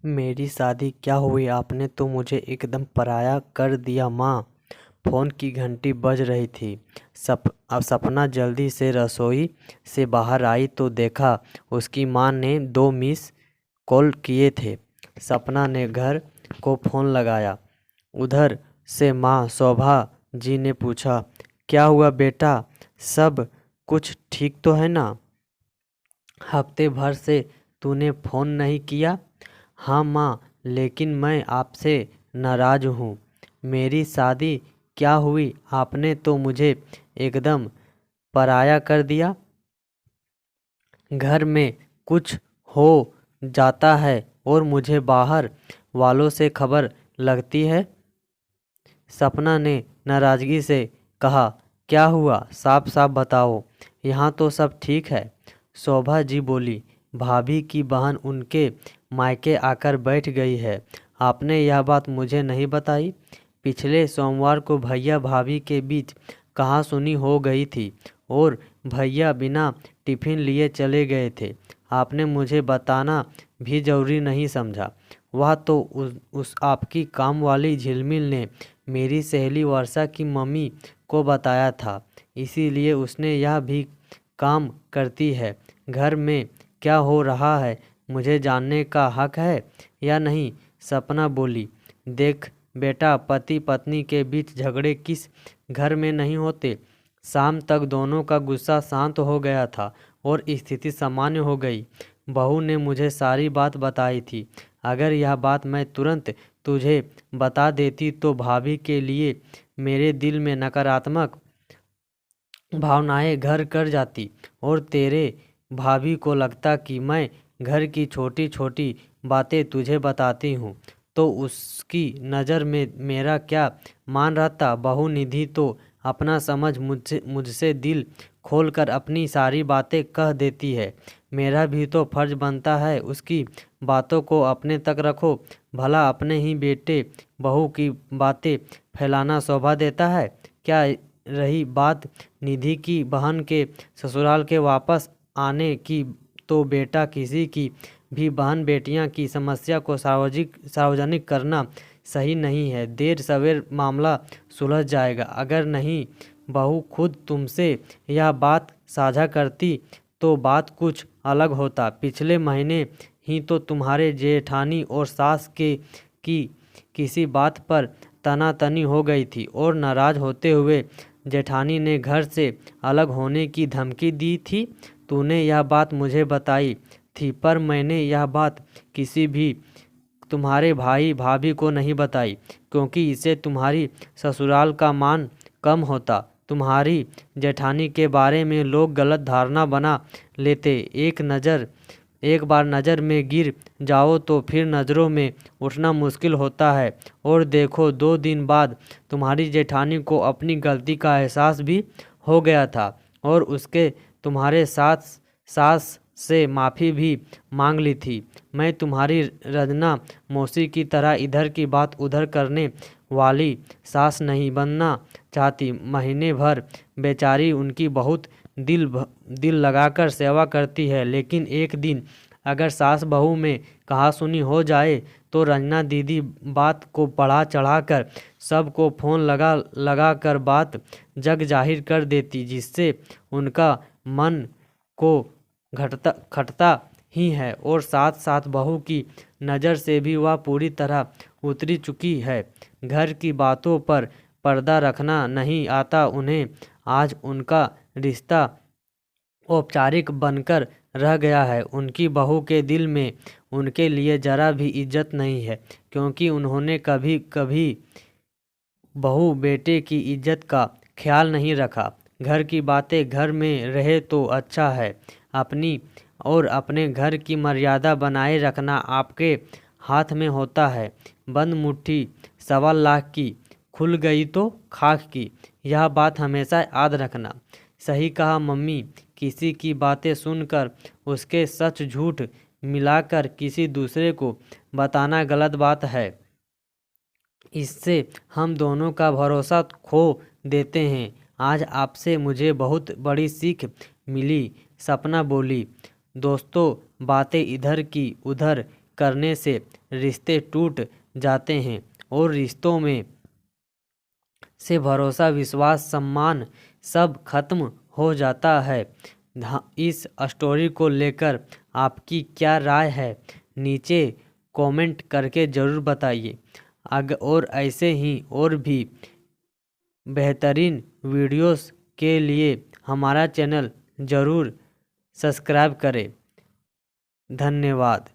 मेरी शादी क्या हुई, आपने तो मुझे एकदम पराया कर दिया माँ। फ़ोन की घंटी बज रही थी। अब सपना जल्दी से रसोई से बाहर आई तो देखा उसकी माँ ने 2 मिस कॉल किए थे। सपना ने घर को फ़ोन लगाया। उधर से माँ शोभा जी ने पूछा, क्या हुआ बेटा, सब कुछ ठीक तो है ना? हफ्ते भर से तूने फ़ोन नहीं किया। हाँ माँ, लेकिन मैं आपसे नाराज़ हूँ। मेरी शादी क्या हुई, आपने तो मुझे एकदम पराया कर दिया। घर में कुछ हो जाता है और मुझे बाहर वालों से खबर लगती है। सपना ने नाराज़गी से कहा, क्या हुआ, साफ साफ बताओ। यहाँ तो सब ठीक है। शोभा जी बोली, भाभी की बहन उनके मायके आकर बैठ गई है। आपने यह बात मुझे नहीं बताई। पिछले सोमवार को भैया भाभी के बीच कहासुनी हो गई थी और भैया बिना टिफिन लिए चले गए थे। आपने मुझे बताना भी जरूरी नहीं समझा। वह तो उस आपकी काम वाली झिलमिल ने मेरी सहेली वर्षा की मम्मी को बताया था, इसीलिए उसने यह भी काम करती है। घर में क्या हो रहा है मुझे जानने का हक है या नहीं? सपना बोली, देख बेटा, पति पत्नी के बीच झगड़े किस घर में नहीं होते। शाम तक दोनों का गुस्सा शांत हो गया था और स्थिति सामान्य हो गई। बहू ने मुझे सारी बात बताई थी। अगर यह बात मैं तुरंत तुझे बता देती तो भाभी के लिए मेरे दिल में नकारात्मक भावनाएं घर कर जाती और तेरे भाभी को लगता कि मैं घर की छोटी छोटी बातें तुझे बताती हूँ तो उसकी नज़र में मेरा क्या मान रहता। बहू निधि तो अपना समझ मुझसे दिल खोलकर अपनी सारी बातें कह देती है। मेरा भी तो फर्ज बनता है उसकी बातों को अपने तक रखो। भला अपने ही बेटे बहू की बातें फैलाना शोभा देता है क्या? रही बात निधि की बहन के ससुराल के वापस आने की, तो बेटा किसी की भी बहन बेटियां की समस्या को सार्वजनिक करना सही नहीं है। देर सवेर मामला सुलझ जाएगा। अगर नहीं बहू खुद तुमसे यह बात साझा करती तो बात कुछ अलग होता। पिछले महीने ही तो तुम्हारे जेठानी और सास के की किसी बात पर तनातनी हो गई थी और नाराज होते हुए जेठानी ने घर से अलग होने की धमकी दी थी। तूने यह बात मुझे बताई थी पर मैंने यह बात किसी भी तुम्हारे भाई भाभी को नहीं बताई, क्योंकि इससे तुम्हारी ससुराल का मान कम होता। तुम्हारी जेठानी के बारे में लोग गलत धारणा बना लेते। एक बार नज़र में गिर जाओ तो फिर नज़रों में उठना मुश्किल होता है। और देखो 2 दिन बाद तुम्हारी जेठानी को अपनी गलती का एहसास भी हो गया था और उसके तुम्हारे सास से माफ़ी भी मांग ली थी। मैं तुम्हारी रजना मौसी की तरह इधर की बात उधर करने वाली सास नहीं बनना चाहती। महीने भर बेचारी उनकी बहुत दिल लगाकर सेवा करती है, लेकिन एक दिन अगर सास बहू में कहासुनी हो जाए तो रंजना दीदी बात को बढ़ा चढ़ाकर सबको फ़ोन लगा कर बात जग जाहिर कर देती, जिससे उनका मन को खटता ही है और साथ साथ बहू की नज़र से भी वह पूरी तरह उतरी चुकी है। घर की बातों पर पर्दा रखना नहीं आता उन्हें। आज उनका रिश्ता औपचारिक बनकर रह गया है। उनकी बहू के दिल में उनके लिए जरा भी इज्जत नहीं है, क्योंकि उन्होंने कभी कभी बहू बेटे की इज्जत का ख्याल नहीं रखा। घर की बातें घर में रहे तो अच्छा है। अपनी और अपने घर की मर्यादा बनाए रखना आपके हाथ में होता है। बंद मुट्ठी 1.25 लाख की, खुल गई तो खाक की। यह बात हमेशा याद रखना। सही कहा मम्मी, किसी की बातें सुनकर उसके सच झूठ मिलाकर किसी दूसरे को बताना गलत बात है। इससे हम दोनों का भरोसा खो देते हैं। आज आपसे मुझे बहुत बड़ी सीख मिली। सपना बोली, दोस्तों बातें इधर की उधर करने से रिश्ते टूट जाते हैं और रिश्तों में से भरोसा, विश्वास, सम्मान सब खत्म हो जाता है। इस स्टोरी को लेकर आपकी क्या राय है, नीचे कमेंट करके ज़रूर बताइए। और ऐसे ही और भी बेहतरीन वीडियोस के लिए हमारा चैनल ज़रूर सब्सक्राइब करें। धन्यवाद।